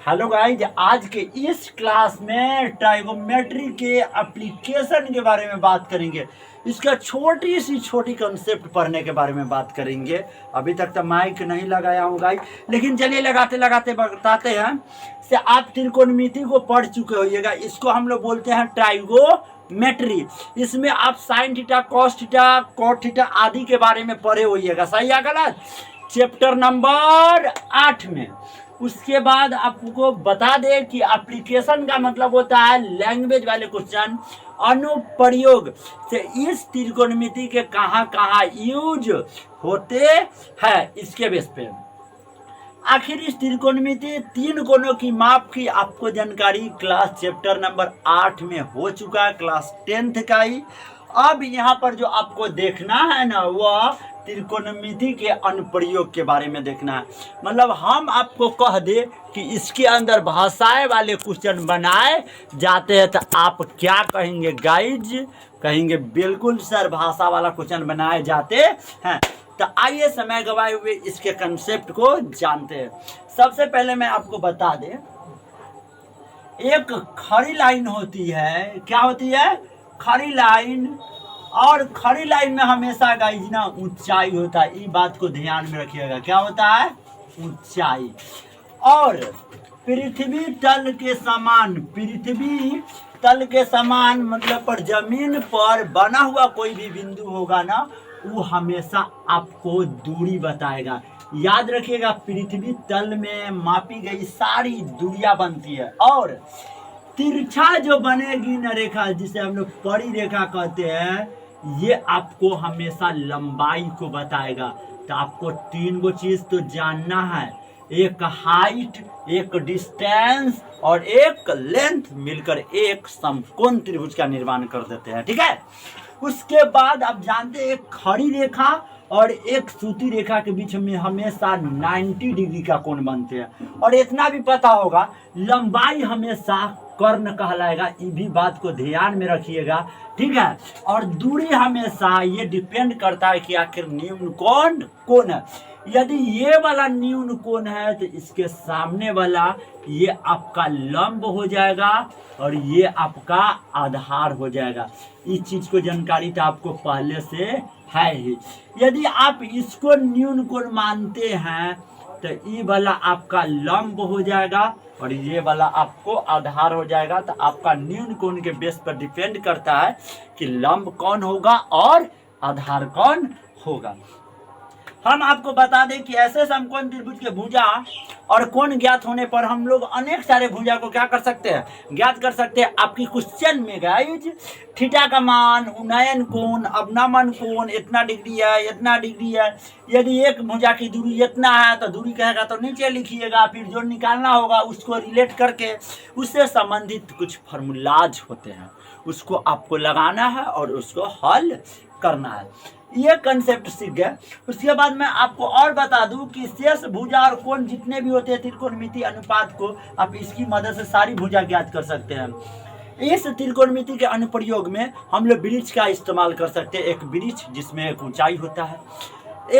Hello guys, आज के इस क्लास में ट्राइगोमेट्री के एप्लीकेशन के बारे में बात करेंगे। इसका छोटी कंसेप्ट पढ़ने के बारे में बात करेंगे। अभी तक तो माइक नहीं लगाया हूँ गाइज, लेकिन चलिए लगाते लगाते बताते हैं। से आप त्रिकोणमिति को पढ़ चुके होइएगा। इसको हम लोग बोलते हैं ट्राइगोमेट्री। इसमें आप sine theta, cos theta, cot theta आदि के बारे में पढ़े होइएगा। सही है गलत? चैप्टर नंबर 8 में। उसके बाद आपको बता दें कि एप्लीकेशन का मतलब होता है लैंग्वेज वाले क्वेश्चन, अनुप्रयोग से इस त्रिकोणमिति के कहाँ कहाँ यूज होते हैं इसके बेस पे। आखिर इस त्रिकोणमिति तीन कोणों की माप की आपको जानकारी क्लास चैप्टर नंबर 8 में हो चुका है, क्लास 10th का ही। अब यहाँ पर जो आपको देखना है ना, वह त्रिकोणमिति के अनुप्रयोग के बारे में देखना है। मतलब हम आपको कह दे कि इसके अंदर भाषाएं वाले क्वेश्चन बनाए जाते हैं, तो आप क्या कहेंगे गाइज? कहेंगे बिल्कुल सर, भाषा वाला क्वेश्चन बनाए जाते हैं। तो आइए समय गवाए हुए इसके कंसेप्ट को जानते हैं। सबसे पहले मैं आपको बता दें, एक खड़ी लाइन होती है। क्या होती है? खड़ी लाइन। और खड़ी लाइन में हमेशा गाइज ना ऊंचाई होता है। ये बात को ध्यान में रखिएगा। क्या होता है? ऊंचाई। और पृथ्वी तल के समान, पृथ्वी तल के समान मतलब पर जमीन पर बना हुआ कोई भी बिंदु होगा ना, वो हमेशा आपको दूरी बताएगा। याद रखिएगा, पृथ्वी तल में मापी गई सारी दूरियां बनती है। और तिरछा जो बनेगी ना रेखा, जिसे हम लोग परी रेखा कहते हैं, ये आपको हमेशा लंबाई को बताएगा। तो आपको तीन गो चीज तो जानना है, एक हाइट, एक डिस्टेंस और एक लेंथ, मिलकर एक समकोण त्रिभुज का निर्माण कर देते हैं। ठीक है? उसके बाद आप जानते हैं, एक खड़ी रेखा और एक सूती रेखा के बीच में हमेशा 90 डिग्री का कोण बनते हैं। और इतना भी पता होगा, लंबाई हमेशा कर्ण कहलाएगा। ये भी बात को ध्यान में रखिएगा। ठीक है? और दूरी हमेशा ये डिपेंड करता है कि आखिर न्यून कौन है। यदि ये वाला न्यून कोण है तो इसके सामने वाला ये आपका लंब हो जाएगा और ये आपका आधार हो जाएगा। इस चीज को जानकारी तो आपको पहले से है ही। यदि आप इसको न्यून कोण मानते हैं तो ये वाला आपका लंब हो जाएगा और ये वाला आपको आधार हो जाएगा। तो आपका न्यून कोण के बेस पर डिपेंड करता है कि लंब कौन होगा और आधार कौन होगा। हम आपको बता दें कि ऐसे समकोण त्रिभुज के भुजा और कोण ज्ञात होने पर हम लोग अनेक सारे भुजा को क्या कर सकते हैं? ज्ञात कर सकते हैं। आपकी क्वेश्चन में गाइज थीटा का मान, उन्नयन कोण, अवनमन कोण इतना डिग्री है, इतना डिग्री है। यदि एक भुजा की दूरी इतना है तो दूरी कहेगा तो नीचे लिखिएगा। फिर जो निकालना होगा उसको रिलेट करके उससे संबंधित कुछ फॉर्मूलाज होते हैं, उसको आपको लगाना है और उसको हल करना है। ये कंसेप्ट सीख गए। उसके बाद मैं आपको और बता दूं कि शेष भुजा और कोण जितने भी होते हैं त्रिकोणमिति अनुपात को आप इसकी मदद से सारी भुजा ज्ञात कर सकते हैं। इस त्रिकोणमिति के अनुप्रयोग में हम लोग ब्रिज का इस्तेमाल कर सकते हैं। एक ब्रिज जिसमें एक ऊंचाई होता है,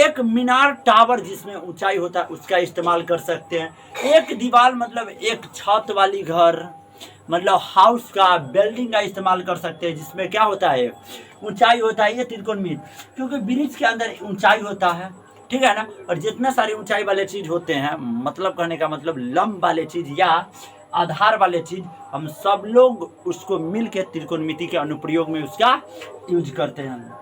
एक मीनार टावर जिसमें ऊंचाई होता है, उसका इस्तेमाल कर सकते हैं। एक दीवार मतलब एक छत वाली घर मतलब हाउस का, बिल्डिंग का इस्तेमाल कर सकते हैं, जिसमें क्या होता है? ऊंचाई होता है। ये त्रिकोणमिति, क्योंकि ब्रिज के अंदर ऊंचाई होता है। ठीक है ना? और जितना सारी ऊंचाई वाले चीज होते हैं, मतलब कहने का मतलब लंब वाले चीज या आधार वाले चीज, हम सब लोग उसको मिलकर त्रिकोणमिति के अनुप्रयोग में उसका यूज करते हैं।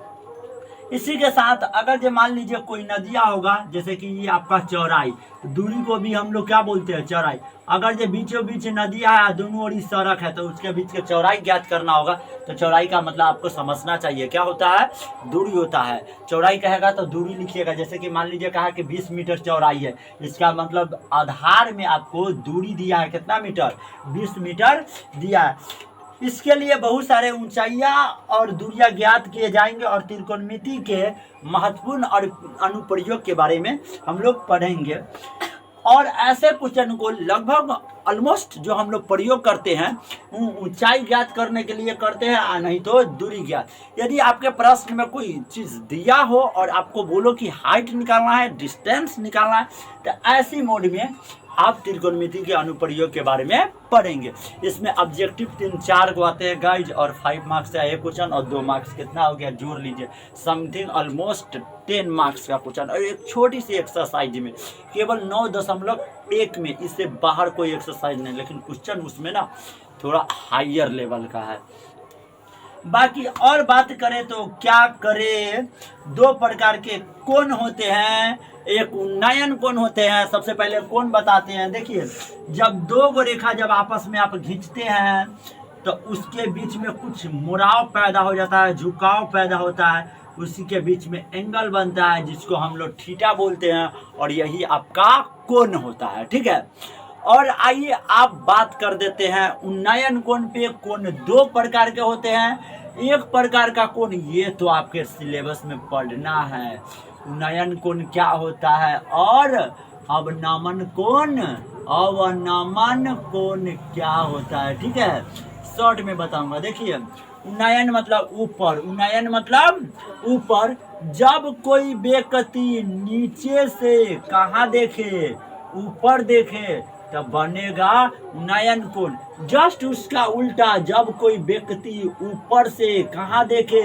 इसी के साथ अगर जो मान लीजिए कोई नदियाँ होगा, जैसे कि ये आपका चौराई, तो दूरी को भी हम लोग क्या बोलते हैं? चौराई। अगर जो बीचों बीच नदियाँ है, दोनों ओर सड़क है, तो उसके बीच के चौराई ज्ञात करना होगा। तो चौराई का मतलब आपको समझना चाहिए क्या होता है? दूरी होता है। चौराई कहेगा तो दूरी लिखिएगा। जैसे कि मान लीजिए कहा कि 20 मीटर चौराई है, इसका मतलब आधार में आपको दूरी दिया है कितना मीटर? 20 मीटर दिया है। इसके लिए बहुत सारे ऊंचाइयां और दूरियां ज्ञात किए जाएंगे और त्रिकोणमिति के महत्वपूर्ण और अनुप्रयोग के बारे में हम लोग पढ़ेंगे। और ऐसे क्वेश्चन को लगभग ऑलमोस्ट जो हम लोग प्रयोग करते हैं ऊंचाई ज्ञात करने के लिए करते हैं, नहीं तो दूरी ज्ञात। यदि आपके प्रश्न में कोई चीज दिया हो और आपको बोलो कि हाइट निकालना है, डिस्टेंस निकालना है, तो ऐसी मोड में आप त्रिकोणमिति के अनुप्रयोग के बारे में पढ़ेंगे। इसमें ऑब्जेक्टिव 3-4 को आते हैं गाइज, और 5 मार्क्स का एक क्वेश्चन और 2 मार्क्स कितना हो गया जोड़ लीजिए, समथिंग ऑलमोस्ट 10 मार्क्स का क्वेश्चन। और एक छोटी सी एक्सरसाइज में केवल 9.1 में, इससे बाहर कोई एक्सरसाइज नहीं, लेकिन क्वेश्चन उसमें ना थोड़ा हायर लेवल का है। बाकी और बात करें तो क्या करें, 2 प्रकार के कोण होते हैं, एक उन्नयन कोण होते हैं। सबसे पहले कोण बताते हैं। देखिए, जब 2 गो रेखा जब आपस में आप खींचते हैं तो उसके बीच में कुछ मुड़ाव पैदा हो जाता है, झुकाव पैदा होता है, उसी के बीच में एंगल बनता है जिसको हम लोग थीटा बोलते हैं, और यही आपका कोण होता है। ठीक है, और आइए आप बात कर देते हैं उन्नयन कोण पे। कोण 2 प्रकार के होते हैं। एक प्रकार का कोण, ये तो आपके सिलेबस में पढ़ना है, उन्नयन कोण क्या होता है, और अवनमन कोण, अवनमन कोण क्या होता है। ठीक है, शॉर्ट में बताऊंगा। देखिए, उन्नयन मतलब ऊपर, उन्नयन मतलब ऊपर। जब कोई व्यक्ति नीचे से कहाँ देखे, ऊपर देखे, तब बनेगा उन्नयन कोण। जस्ट उसका उल्टा, जब कोई व्यक्ति ऊपर से कहाँ देखे,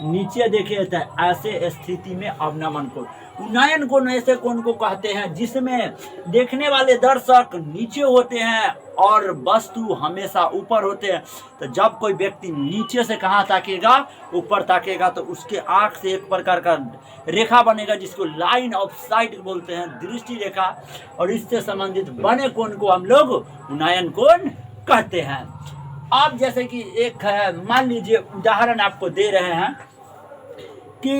नीचे देखे, तो ऐसे स्थिति में अवनमन कोण। उन्नयन कोण ऐसे कोण को कहते हैं जिसमें देखने वाले दर्शक नीचे होते हैं और वस्तु हमेशा ऊपर होते हैं। तो जब कोई व्यक्ति नीचे से कहाँ ताकेगा, ऊपर ताकेगा, तो उसके आंख से एक प्रकार का रेखा बनेगा जिसको लाइन ऑफ साइट बोलते हैं, दृष्टि रेखा, और इससे संबंधित बने कोण को हम लोग उन्नयन कोण कहते हैं। अब जैसे कि एक है, मान लीजिए उदाहरण आपको दे रहे हैं कि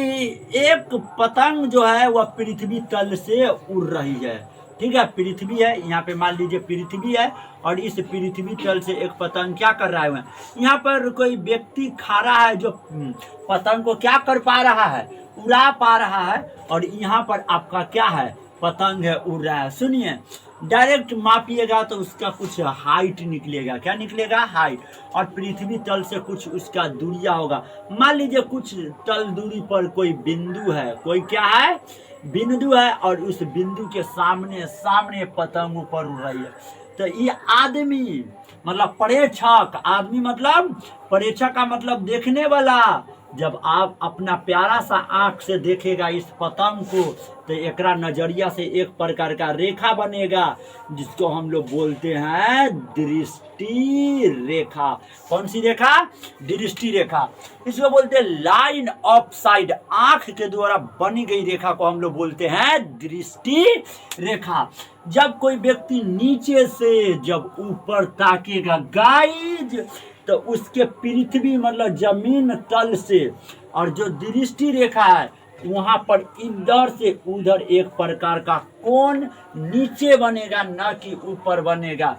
एक पतंग जो है वह पृथ्वी तल से उड़ रही है। ठीक है, पृथ्वी है, यहाँ पे मान लीजिए पृथ्वी है, और इस पृथ्वी तल से एक पतंग क्या कर रहा है, यहाँ पर कोई व्यक्ति खड़ा है जो पतंग को क्या कर पा रहा है, उड़ा पा रहा है, और यहाँ पर आपका क्या है, पतंग है, उड़ रहा है। सुनिए, डायरेक्ट मापिएगा तो उसका कुछ हाइट निकलेगा। क्या निकलेगा? हाइट। और पृथ्वी तल से कुछ उसका दूरिया होगा। मान लीजिए कुछ तल दूरी पर कोई बिंदु है, कोई क्या है, बिंदु है, और उस बिंदु के सामने सामने पतंग ऊपर उड़ रही है। तो ये आदमी मतलब पर्यवेक्षक, आदमी मतलब पर्यवेक्षक का मतलब देखने वाला, जब आप अपना प्यारा सा आँख से देखेगा इस पतंग को, तो एकरा नजरिया से एक प्रकार का रेखा बनेगा जिसको हम लोग बोलते हैं दृष्टि रेखा। कौन सी रेखा? दृष्टि रेखा। इसको बोलते हैं लाइन ऑफ साइट। आँख के द्वारा बनी गई रेखा को हम लोग बोलते हैं दृष्टि रेखा। जब कोई व्यक्ति नीचे से जब ऊपर ताकेगा गाइज, तो उसके पृथ्वी मतलब जमीन तल से, और जो दृष्टि रेखा है वहां पर इधर से उधर एक प्रकार का कोण नीचे बनेगा, ना कि ऊपर बनेगा,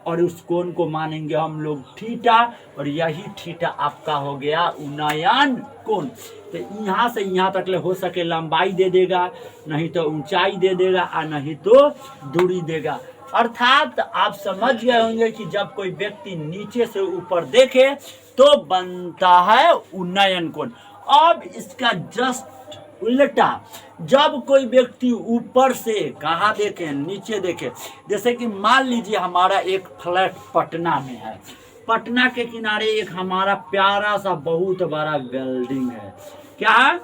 और उस कोण को मानेंगे हम लोग थीटा, और यही थीटा आपका हो गया उन्नयन कोण। तो यहाँ से यहाँ तक ले हो सके लंबाई दे देगा, नहीं तो ऊंचाई दे देगा, और नहीं तो दूरी देगा। अर्थात आप समझ गए होंगे कि जब कोई व्यक्ति नीचे से ऊपर देखे तो बनता है उन्नयन कोण। अब इसका जस्ट उल्टा, जब कोई व्यक्ति ऊपर से कहाँ देखे, नीचे देखे, जैसे कि मान लीजिए हमारा एक फ्लैट पटना में है, पटना के किनारे एक हमारा प्यारा सा बहुत बड़ा बिल्डिंग है। क्या है?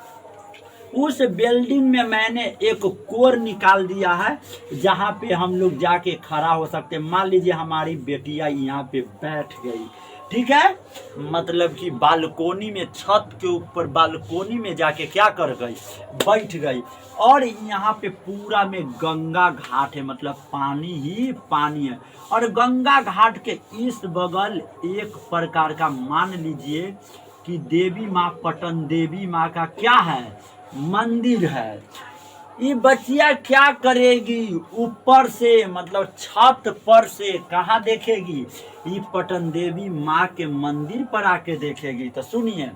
उस बिल्डिंग में मैंने एक कोर निकाल दिया है जहाँ पे हम लोग जाके खड़ा हो सकते हैं। मान लीजिए हमारी बेटिया यहाँ पे बैठ गई, ठीक है, मतलब कि बालकोनी में, छत के ऊपर बालकोनी में जाके क्या कर गई, बैठ गई। और यहाँ पे पूरा में गंगा घाट है, मतलब पानी ही पानी है, और गंगा घाट के इस बगल एक प्रकार का मान लीजिए कि देवी माँ, पटन देवी माँ का क्या है, मंदिर है। ये बच्चिया क्या करेगी, ऊपर से मतलब छत पर से कहाँ देखेगी, ये पटन देवी माँ के मंदिर पर आके देखेगी। तो सुनिए,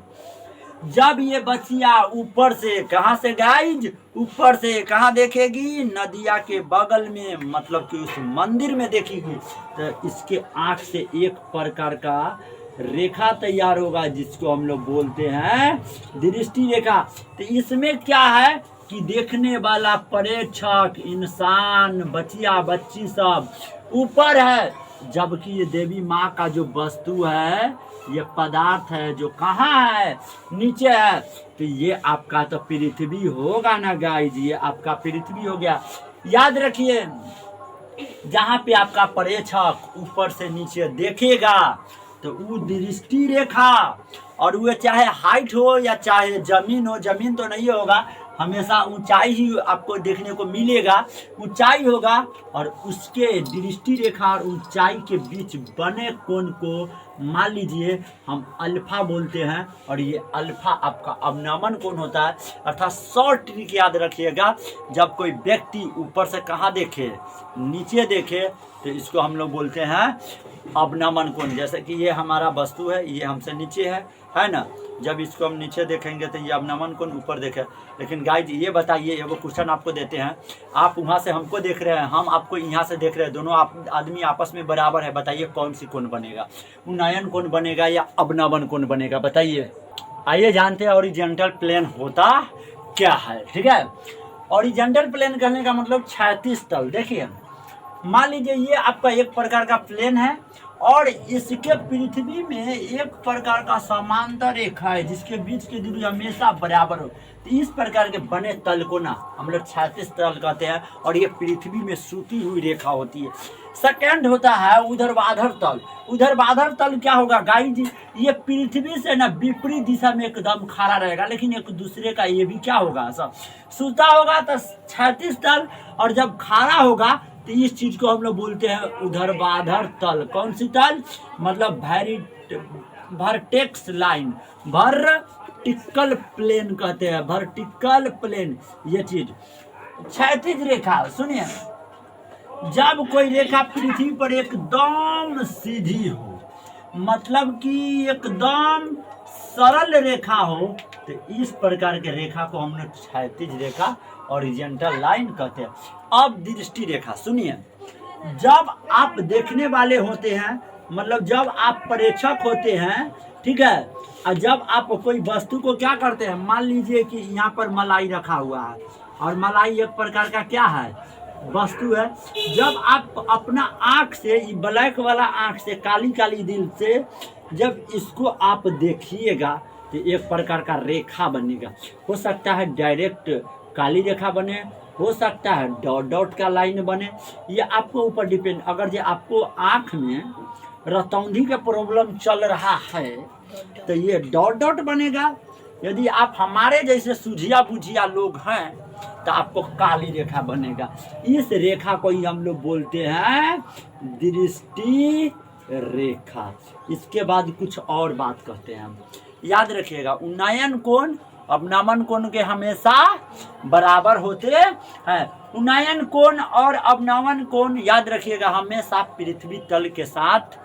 जब ये बच्चिया ऊपर से, कहाँ से गाइज, ऊपर से कहाँ देखेगी, नदिया के बगल में, मतलब कि उस मंदिर में देखेगी, तो इसके आँख से एक प्रकार का रेखा तैयार होगा जिसको हम लोग बोलते हैं दृष्टि रेखा। तो इसमें क्या है कि देखने वाला पर्यवेक्षक इंसान, बचिया बच्ची सब ऊपर है, जबकि ये देवी माँ का जो वस्तु है, ये पदार्थ है, जो कहाँ है, नीचे है। तो ये आपका तो पृथ्वी होगा ना गाइज, ये आपका पृथ्वी हो गया। याद रखिए, जहाँ पे आपका पर्यवेक्षक ऊपर से नीचे देखेगा तो वो दृष्टि रेखा, और वो चाहे हाइट हो या चाहे जमीन हो, जमीन तो नहीं होगा, हमेशा ऊंचाई ही आपको देखने को मिलेगा, ऊंचाई होगा, और उसके दृष्टि रेखा और ऊंचाई के बीच बने कोण को मान लीजिए हम अल्फा बोलते हैं, और ये अल्फा आपका अवनमन कोण होता है। अर्थात शॉर्ट ट्रिक याद रखिएगा, जब कोई व्यक्ति ऊपर से कहाँ देखे, नीचे देखे, तो इसको हम लोग बोलते हैं अवनमन कोण। जैसे कि ये हमारा वस्तु है, ये हमसे नीचे है ना, जब इसको हम नीचे देखेंगे तो ये अवनमन कोण ऊपर देखे। लेकिन गाइज ये बताइए, ये वो क्वेश्चन आपको देते हैं, आप वहाँ से हमको देख रहे हैं, हम आपको यहाँ से देख रहे हैं, दोनों आदमी आपस में बराबर है, बताइए कौन सी कोण बनेगा, उन्नयन कोण बनेगा या अवनमन कोण बनेगा, बताइए। आइए जानते हैं ओरिजेंटल प्लेन होता क्या है। ठीक है, ओरिजेंटल प्लेन कहने का मतलब क्षैतिज तल। देखिए, मान लीजिए ये आपका एक प्रकार का प्लेन है, और इसके पृथ्वी में एक प्रकार का समांतर रेखा है जिसके बीच की दूरी हमेशा बराबर हो। तो इस प्रकार के बने तल को ना हम लोग क्षैतिज तल कहते हैं, और ये पृथ्वी में सूती हुई रेखा होती है। सेकंड होता है ऊर्ध्वाधर तल। ऊर्ध्वाधर तल क्या होगा गाइज, ये पृथ्वी से ना विपरीत दिशा में एकदम खड़ा रहेगा, लेकिन एक दूसरे का ये भी क्या होगा, सब सूता होगा, तो क्षैतिज तल, और जब खड़ा होगा तो इस चीज को हम लोग बोलते हैं ऊर्ध्वाधर तल। कौन सी तल, मतलब वर्टेक्स लाइन, वर्टिकल प्लेन कहते हैं, वर्टिकल प्लेन। ये चीज क्षैतिज रेखा, सुनिए, जब कोई रेखा पृथ्वी पर एकदम सीधी हो, मतलब कि एकदम सरल रेखा हो, तो इस प्रकार के रेखा को हम लोग क्षैतिज रेखा, ओरिजेंटल लाइन कहते हैं। अब दृष्टि रेखा, सुनिए, जब आप देखने वाले होते हैं, मतलब जब आप पर्यवेक्षक होते हैं, ठीक है, और जब आप कोई वस्तु को क्या करते हैं, मान लीजिए कि यहाँ पर मलाई रखा हुआ है, और मलाई एक प्रकार का क्या है, वस्तु है। जब आप अपना आँख से, ब्लैक वाला आँख से, काली काली दिल से जब इसको आप देखिएगा तो एक प्रकार का रेखा बनेगा। हो सकता है डायरेक्ट काली रेखा बने, हो सकता है डॉट डॉट का लाइन बने, ये आपको ऊपर डिपेंड। अगर जो आपको आँख में रतौंधी का प्रॉब्लम चल रहा है तो ये डॉट डॉट बनेगा। यदि आप हमारे जैसे सूझिया बुझिया लोग हैं तो आपको काली रेखा बनेगा। इस रेखा को ही हम लोग बोलते हैं दृष्टि रेखा। इसके बाद कुछ और बात कहते हैं हम, याद रखिएगा, उन्नयन कोण अवनमन कोण के हमेशा बराबर होते हैं। उन्नयन कोण और अवनमन कोण याद रखिएगा हमेशा पृथ्वी तल के साथ,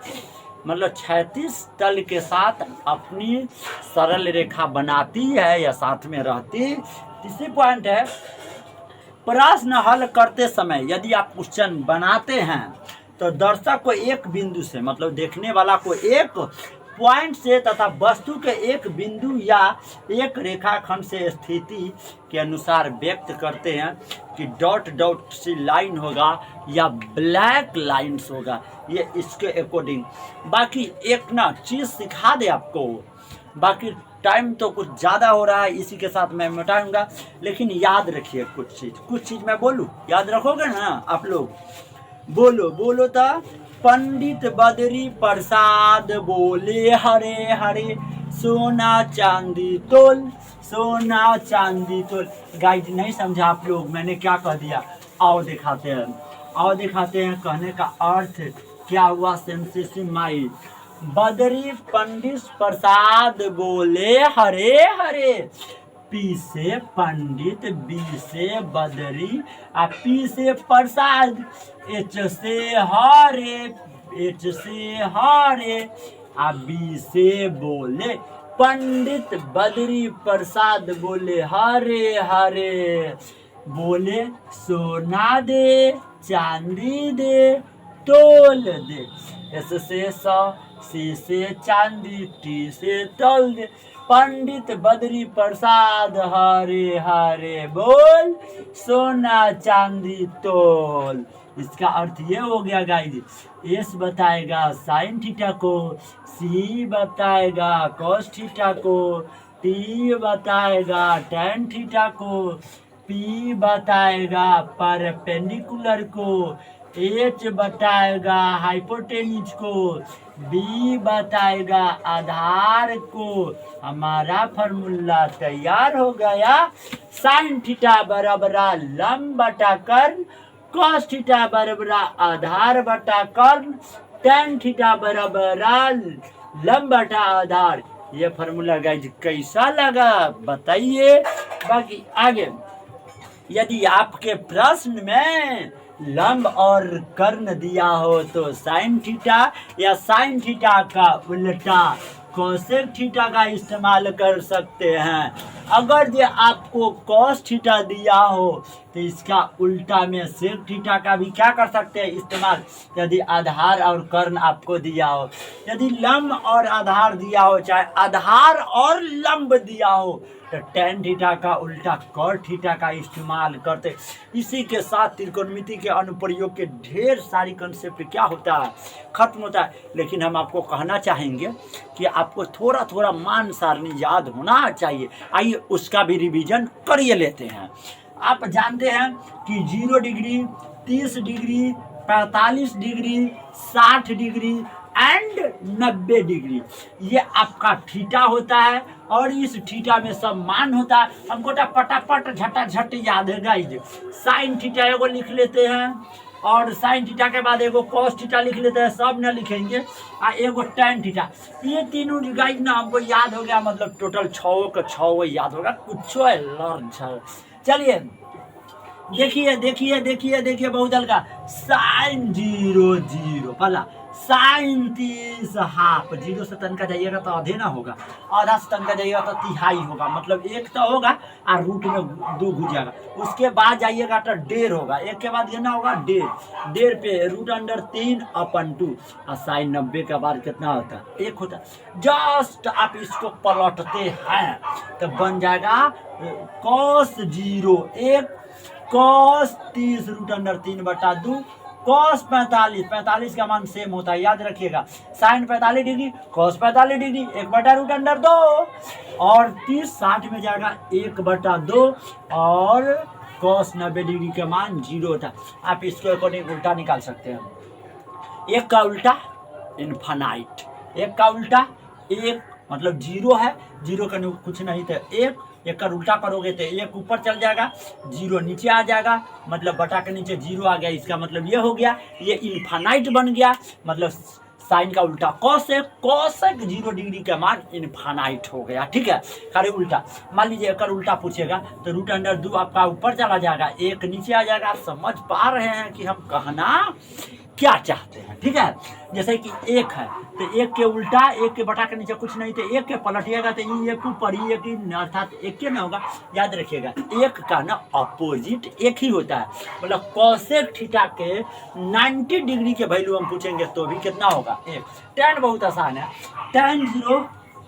मतलब क्षैतिज तल के साथ अपनी सरल रेखा बनाती है या साथ में रहती। तीसरी पॉइंट है, प्रश्न हल करते समय यदि आप क्वेश्चन बनाते हैं तो दर्शक को एक बिंदु से, मतलब देखने वाला को एक पॉइंट से तथा वस्तु के एक बिंदु या एक रेखाखंड से स्थिति के अनुसार व्यक्त करते हैं कि डॉट डॉट सी लाइन होगा या ब्लैक लाइंस होगा, ये इसके अकॉर्डिंग। बाकी एक ना चीज़ सिखा दे आपको, बाकी टाइम तो कुछ ज़्यादा हो रहा है, इसी के साथ मैं मिटाऊंगा, लेकिन याद रखिए कुछ चीज़ मैं बोलूँ, याद रखोगे ना आप लोग, बोलो तो। पंडित बद्री प्रसाद बोले हरे हरे, सोना चांदी तोल, सोना चांदी तोल। गाइड नहीं समझा आप लोग, मैंने क्या कह दिया, आओ दिखाते हैं कहने का अर्थ क्या हुआ, सेंसेशन माइंड। बद्री पंडित प्रसाद बोले हरे हरे, पी से पंडित, बी से बदरी, पी से प्रसाद, एच से हरे, बी से बोले। पंडित बद्री प्रसाद बोले हरे हरे, बोले सोना दे चांदी दे तोल दे। एस से सौ, सी से चांदी, टी से तोल दे। पंडित बद्री प्रसाद हरे हरे बोल, सोना चांदी तोल। इसका अर्थ ये हो गया गाइज, एस बताएगा साइन थीटा को, सी बताएगा कॉस थीटा को, टी बताएगा टैन थीटा को, पी बताएगा परपेंडिकुलर को, एच बताएगा हाइपोटेन्यूज को, बी बताएगा आधार को। हमारा फॉर्मूला तैयार हो गया। साइन थीटा बराबर लंब बटा कर्ण, कॉस थीटा बराबर आधार बटा कर्ण, टैन थीटा बराबर लंब बटा आधार। ये फॉर्मूला गाइज कैसा लगा बताइए। बाकी आगे यदि आपके प्रश्न में लंब और कर्ण दिया हो तो साइन थीटा या साइन थीटा का उल्टा कोसेक थीटा का इस्तेमाल कर सकते हैं। अगर ये आपको कॉस थीटा दिया हो तो इसका उल्टा में सेक थीटा का भी क्या कर सकते हैं इस्तेमाल, यदि आधार और कर्ण आपको दिया हो। यदि लंब और आधार दिया हो, चाहे आधार और लंब दिया हो, तो टैन थीटा का उल्टा कॉट थीटा का इस्तेमाल करते। इसी के साथ त्रिकोणमिति के अनुप्रयोग के ढेर सारी कंसेप्ट क्या होता है खत्म होता है। लेकिन हम आपको कहना चाहेंगे कि आपको थोड़ा थोड़ा मान सारणी याद होना चाहिए। आइए उसका भी रिवीजन करिए लेते हैं। आप जानते हैं कि 0 degree, 30 degree, 45 degree, 60 degree and 90 degree ये आपका थीटा होता है। और इस थीटा में सब मान होता है। हमको पटापट झटाझट याद है गाइज। साइन थीटा एगो लिख लेते हैं, और साइन थीटा के बाद एगो कॉस थीटा लिख लेते हैं, सब न लिखेंगे, और एगो टैन थीटा। ये तीनों गाइज ना हमको याद हो गया, मतलब टोटल 6 का 6 याद होगा। कुछ लर्न चलिए देखिए देखिए देखिए देखिए बहुत हल्का। साइन 0 0 पहला, साइन 30 हाफ, 0 से तनका जाइएगा तो आधे ना होगा, आधा से तनका जाइएगा तो तिहाई होगा, मतलब 1 तो होगा और रूट में 2 घुस जाएगा। उसके बाद जाइएगा तो 1.5 होगा, 1 के बाद ये ना होगा 1.5, 1.5 पे √3/2। और साइन 90 के बाद कितना होता है 1 होता है। जस्ट आप इसको पलटते हैं तो बन जाएगा cos 0 1, cos 30 √3/2, cos 45 का मान सेम होता है याद रखिएगा। साइन 45 डिग्री, cos 45 डिग्री 1/√2, और 30 60 में जाएगा 1/2, और cos 90 डिग्री का मान 0 होता है। आप इसको अकॉर्डिंग उल्टा निकाल सकते हैं। 1 का उल्टा इनफाइनाइट, 1 का उल्टा 1 मतलब 0 है, 0 का कुछ नहीं तो 1 का उल्टा करोगे तो 1 ऊपर चल जाएगा, 0 नीचे आ जाएगा, मतलब बटा के नीचे 0 आ गया। इसका मतलब ये हो गया, ये इनफाइनाइट बन गया। मतलब साइन का उल्टा कोसेक, 0 डिग्री का मान इनफाइनाइट हो गया। ठीक है, खाली उल्टा। मान लीजिए अगर उल्टा पूछेगा तो √2 आपका ऊपर चला जाएगा, 1 नीचे आ जाएगा। आप समझ पा रहे हैं कि हम कहना क्या चाहते हैं। ठीक है, जैसे कि 1 है तो 1 के उल्टा, 1 के बटा के नीचे कुछ नहीं तो 1 के पलटिएगा तो 1 ऊपर, 1 अर्थात 1 के ना होगा। याद रखिएगा 1 का ना अपोजिट 1 ही होता है। मतलब कोसेक थीटा के 90 डिग्री के वैल्यू हम पूछेंगे तो भी कितना होगा 1। टैन बहुत आसान है, टैन 0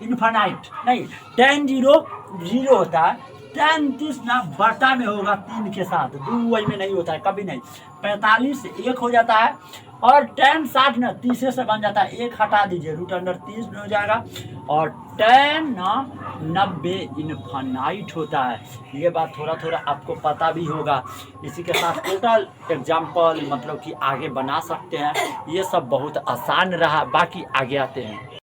इनफाइनाइट नहीं, टैन 0 0 होता है। टैन 30 ना बटा में होगा 3 के साथ, 2 वही में नहीं होता है कभी नहीं। 45 1 हो जाता है, और टैन 60 ना 30 से बन जाता है, 1 हटा दीजिए √30 में हो जाएगा। और टैन ना 90 इनफाइनाइट होता है। ये बात थोड़ा थोड़ा आपको पता भी होगा। इसी के साथ टोटल एग्जाम्पल मतलब कि आगे बना सकते हैं। ये सब बहुत आसान रहा, बाकी आगे आते हैं।